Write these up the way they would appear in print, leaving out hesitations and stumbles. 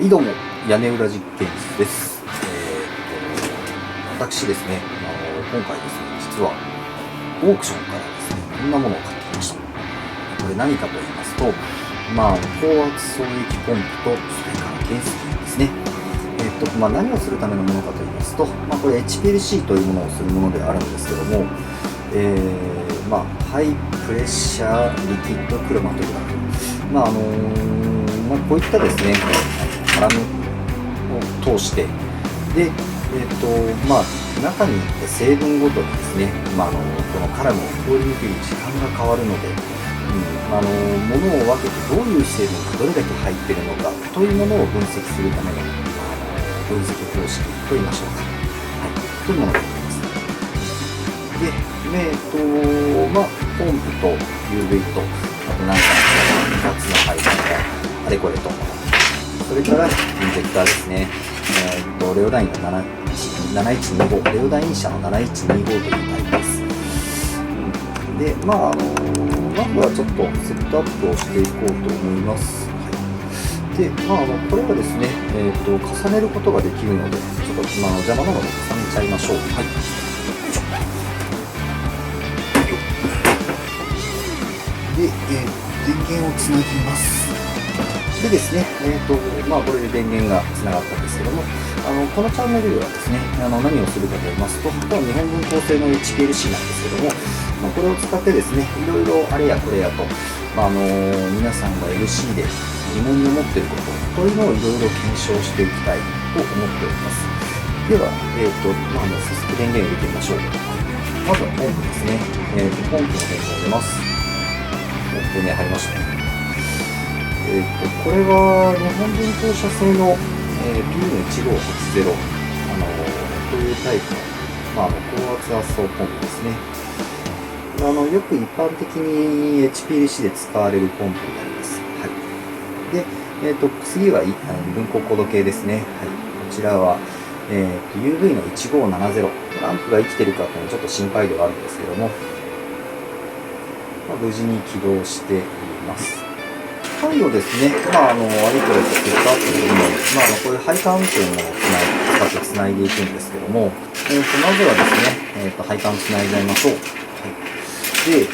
どうも、屋根裏実験室です。私ですね、今回ですね、実はオークションからですね、こんなものを買ってきました。これ何かと言いますと、高圧送撃ポンプと、それからケースピンですね。何をするためのものかと言いますと、これ HPLC というものをするものではあるんですけども、ハイプレッシャーリキッドクロマトグラフ。こういったですね、カラムを通して、で、中に成分ごとにですね、このカラムを通り抜ける時間が変わるので、物を分けてどういう成分がどれだけ入っているのかというものを分析するための、分析方式といいましょうか。というものになります。で、ポンプと UV と、あと2つの配管があれこれと、それからインジェクターですね。レオダインの7125、レオダイン社の7125というタイプです。で、まずはちょっとセットアップをしていこうと思います。で、これはですね、重ねることができるので、ちょっと邪魔なので重ねちゃいましょう。で、電源をつなぎます。でですね、これで電源がつながったんですけども、このチャンネルではですね、何をするかと言いますと、これは日本文法製の HPLC なんですけども、これを使ってですね、いろいろあれやこれやと、皆さんが LC で疑問に思っていることというのをいろいろ検証していきたいと思っております。では、早速電源を入れてみましょう。まずはポンプですね。ポンプの電源を入れます。電源入りましたね。これは日本文法社製の、PN1580 というタイプの、高圧圧送ポンプですね。よく一般的に HPLC で使われるポンプになります。で、次は分光コード系ですね。こちらは、UV の1570、ランプが生きてるかというのはちょっと心配ではあるんですけども、無事に起動しています。回をですね、あれこれとセットアップするのに、こういう配管というものを使ってつないでいくんですけども、まずはですね、配管つないじゃいましょう。で、こ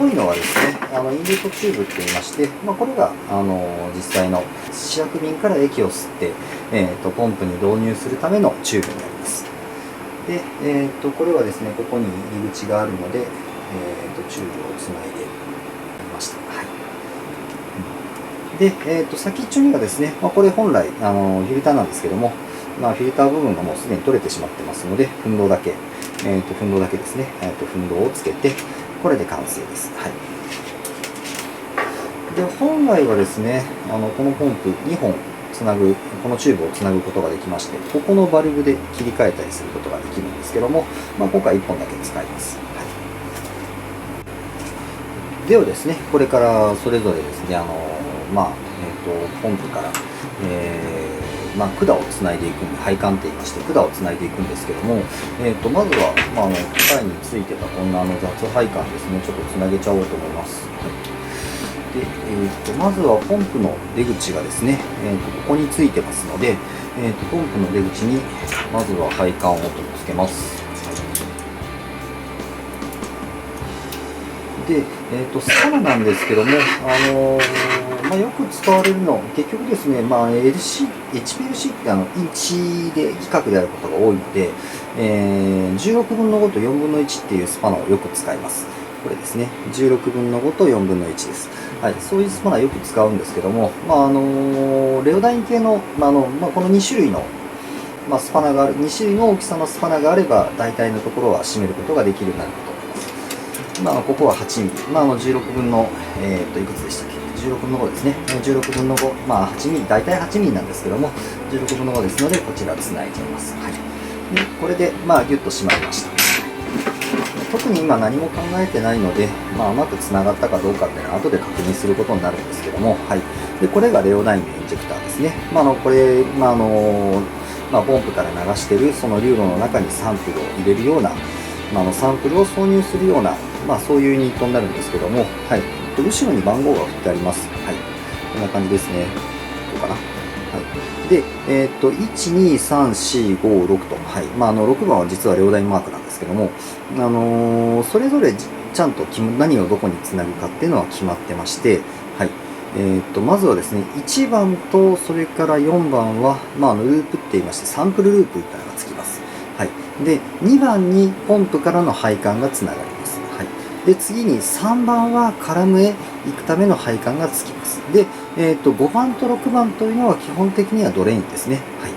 の太いのはですね、インレットチューブって言いまして、これが、実際の試薬瓶から液を吸って、ポンプに導入するためのチューブになります。で、これはですね、ここに入り口があるので、チューブをつないでみました。で、先っちょにはですね、これ本来フィルターなんですけども、フィルター部分がもうすでに取れてしまってますので、ふんどうだけですね、ふんどうをつけて、これで完成です。で、本来はですね、このポンプ2本つなぐ、このチューブをつなぐことができまして、ここのバルブで切り替えたりすることができるんですけども、今回1本だけ使います。ではですね、これからそれぞれですね、ポンプから、管をつないでいくんで、配管って言いまして、管をつないでいくんですけども、まずは、機械についてたこんな雑配管ですね、ちょっとつなげちゃおうと思います。で、まずはポンプの出口がですね、ここについてますので、ポンプの出口に、まずは配管を取り付けます。で、スパナなんですけども、よく使われるの、結局ですね、HPLC ってインチで規格であることが多いので、16分の5と4分の1っていうスパナをよく使います。これですね、16分の5と4分の1です。そういうスパナよく使うんですけども、レオダイン系の、この2種類の、スパナがある、2種類の大きさのスパナがあれば、大体のところは締めることができるようになると。ここは8ミリ、16分の、いくつでしたっけ、16分の5ですね、16分の5、8ミリ、大体8ミリなんですけども、16分の5ですので、こちらつないじゃいます。で、これで、ギュッと締まりました。特に今何も考えてないので、うまくつながったかどうかっていうのは後で確認することになるんですけども、で、これがレオダインのインジェクターですね。これ、ポンプから流しているその流路の中にサンプルを入れるような、サンプルを挿入するような、そういうユニットになるんですけども、後ろに番号が振ってあります。こんな感じですね。どうかな。で、1、2、3、4、5、6と、はい。6番は実は両台マークなんですけども、それぞれちゃんと何をどこにつなぐかっていうのは決まってまして、はい。まずはですね、1番とそれから4番は、ループって言いまして、サンプルループみたいなのがつきます。はい。で、2番にポンプからの配管がつながります。はい。で、次に3番はカラムへ行くための配管がつきます。で、5番と6番というのは基本的にはドレインですね。はい。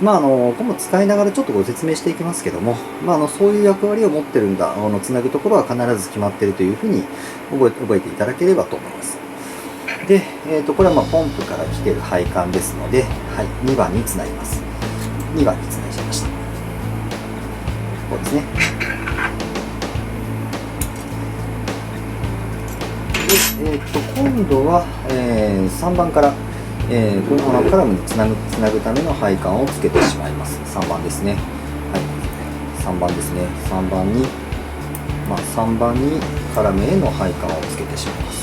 ここ使いながらちょっとご説明していきますけども、そういう役割を持ってるんだ、つなぐところは必ず決まっているというふうに覚えていただければと思います。で、これはポンプから来てる配管ですので、はい、2番につなぎます。2番につないじゃいました。こうですね。で、今度は、3番から、このカラムにつなぐための配管をつけてしまいます。3番ですね。はい、3番ですね。3番に、3番にカラムへの配管をつけてしまいます。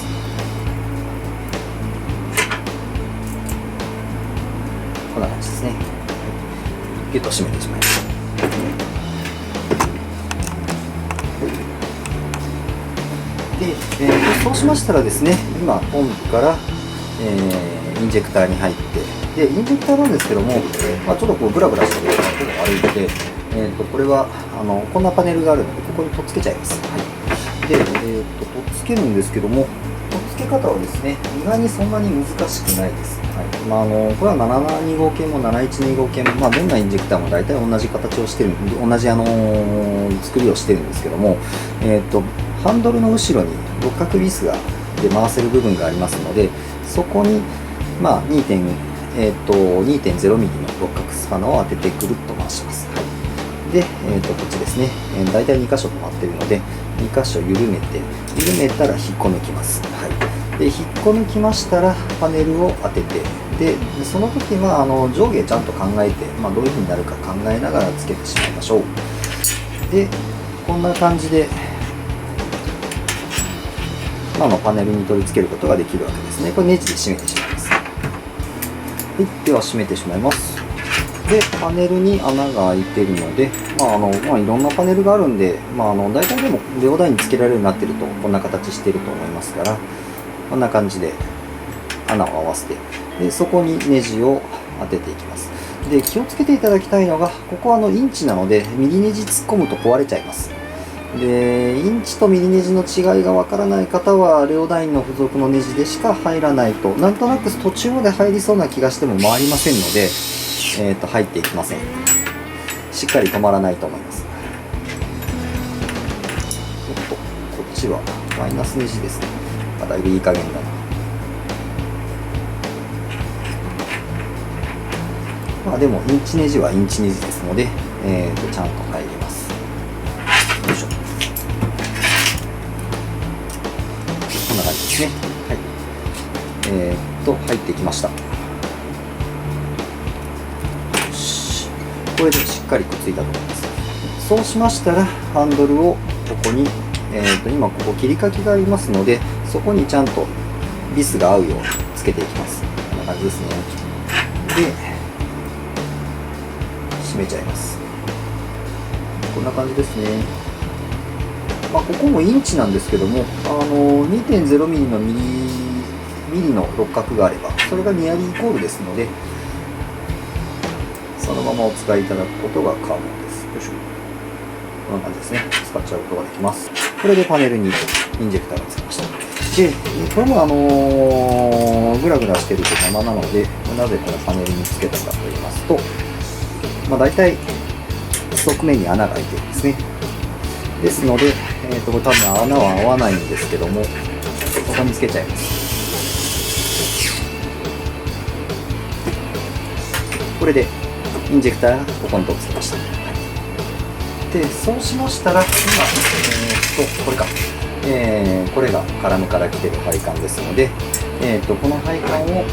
こんな感じですね。ギュッと締めてしまいます。で、そうしましたらですね、今ポンプから、インジェクターに入って、でインジェクターなんですけども、ちょっとこうグラグラしたところが悪いので、これはこんなパネルがあるので、ここにとっつけちゃいます。はい、で、とっつけるんですけども、とっつけ方はですね、意外にそんなに難しくないです。はい、これは772号系も712号系も、どんなインジェクターも大体同じ形をしてる、同じ作りをしてるんですけども、ハンドルの後ろに六角ビスがで回せる部分がありますので、そこに、2.0 ミリの六角スパナを当ててぐるっと回します。はい、で、こっちですね、大体2箇所止まっているので、2箇所緩めたら引っこ抜きます。はい、で引っこ抜きましたらパネルを当てて、でその時は上下ちゃんと考えて、どういう風になるか考えながらつけてしまいましょう。でこんな感じでパネルに取り付けることができるわけですね。これネジで締めてしまいます。はい、では締めてしまいます。で、パネルに穴が開いているので、いろんなパネルがあるんで、大体でも両台につけられるようになっていると、こんな形していると思いますから、こんな感じで穴を合わせて、でそこにネジを当てていきます。で、気をつけていただきたいのが、ここはインチなので、ミリネジ突っ込むと壊れちゃいます。で、インチとミリネジの違いがわからない方は、両台の付属のネジでしか入らないと、なんとなく途中まで入りそうな気がしても回りませんので、入っていきません。しっかり止まらないと思います。こっちはマイナスネジですね。だいぶいい加減だな。でもインチネジはインチネジですので、ちゃんと入ります。よいしょ。こんな感じですね。はい。入ってきました。これでしっかりくっついたと思います。そうしましたら、ハンドルをここに、今ここ切り欠きがありますので、そこにちゃんとビスが合うようにつけていきます。こんな感じですね。で、締めちゃいます。こんな感じですね。ここもインチなんですけども、2.0 ミリのミリの六角があれば、それがニアリーイコールですので、そのままお使いいただくことが可能です。よいしょ。こんな感じですね。使っちゃうことができます。これでパネルにインジェクターがつきました。で、これもグラグラしてると邪魔なので、なぜこのパネルにつけたかと言いますと、大体側面に穴が開いてるんですね。ですので、これ多分穴は合わないんですけども、ここにつけちゃいます。これでインジェクターがここにとっつきました。で、そうしましたら、今、これか。これがカラムから来てる配管ですので、この配管を、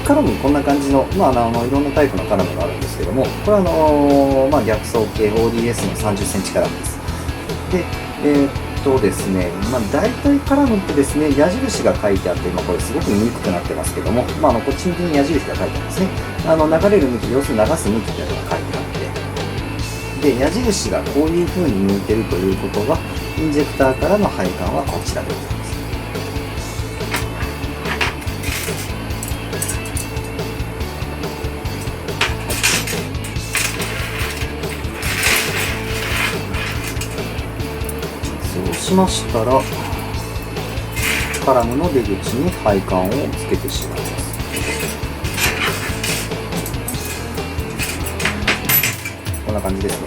カラムこんな感じの、いろんなタイプのカラムがあるんですけども、これは逆走系 ODS の30センチカラムです。で、ですね、大体カラムってですね、矢印が書いてあって、これすごく見にくくなってますけども、こっち向きに矢印が書いてあるんですね。流れる向き、要するに流す向きというのが書いてあって、で、矢印がこういう風に向いてるということは、インジェクターからの配管はこちらでございます。そうしましたら、カラムの出口に配管をつけてしまいます。こんな感じですね。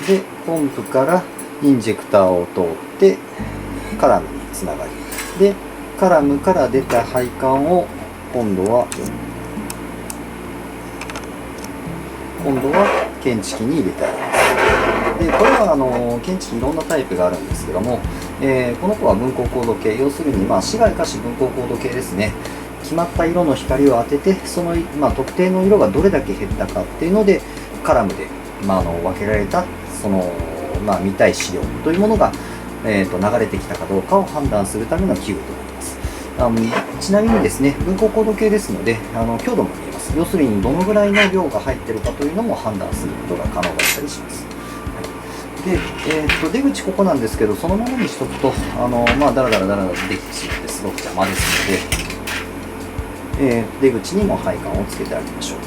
で、ポンプからインジェクターを通ってカラムにつながり、で、カラムから出た配管を今度は検知器に入れてあります。で、これは検知器いろんなタイプがあるんですけども、この子は分光光度計、要するに市街可視分光光度計ですね。決まった色の光を当てて、その、特定の色がどれだけ減ったかっていうので、カラムで、分けられたその、見たい資料というものが、流れてきたかどうかを判断するための器具となります。ちなみにですね、分光光度計ですので、強度も見えます。要するにどのぐらいの量が入っているかというのも判断することが可能だったりします。で、出口ここなんですけど、そのままにしとくと、だらだら出口ってすごく邪魔ですので、出口にも配管をつけてあげましょう。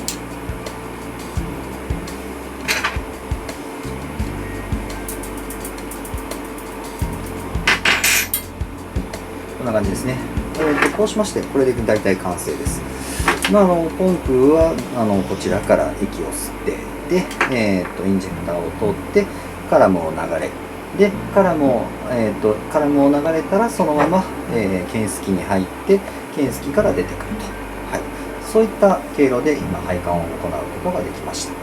こんな感じですね。こうしまして、これで大体完成です。ポンプはこちらから息を吸って、で、インジェクターを通って、カラムを流れ、で、カラムを流れたら、そのまま、検出器に入って、検出器から出てくると。はい。そういった経路で今、配管を行うことができました。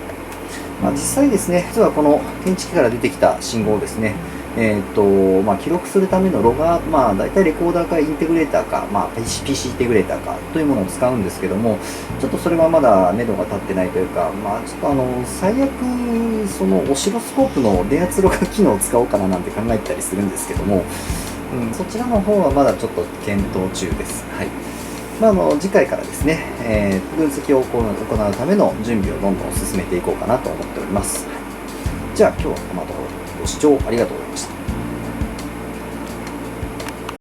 実際ですね、実はこの検知器から出てきた信号をですね、記録するためのロガー、大体レコーダーかインテグレーターか、PC インテグレーターかというものを使うんですけども、ちょっとそれはまだ目処が立ってないというか、ちょっと最悪、そのオシロスコープの電圧ロガ機能を使おうかななんて考えたりするんですけども、そちらの方はまだちょっと検討中です。はい。次回からですね、分析を行うための準備をどんどん進めていこうかなと思っております。じゃあ今日はこのところご視聴ありがとうございました。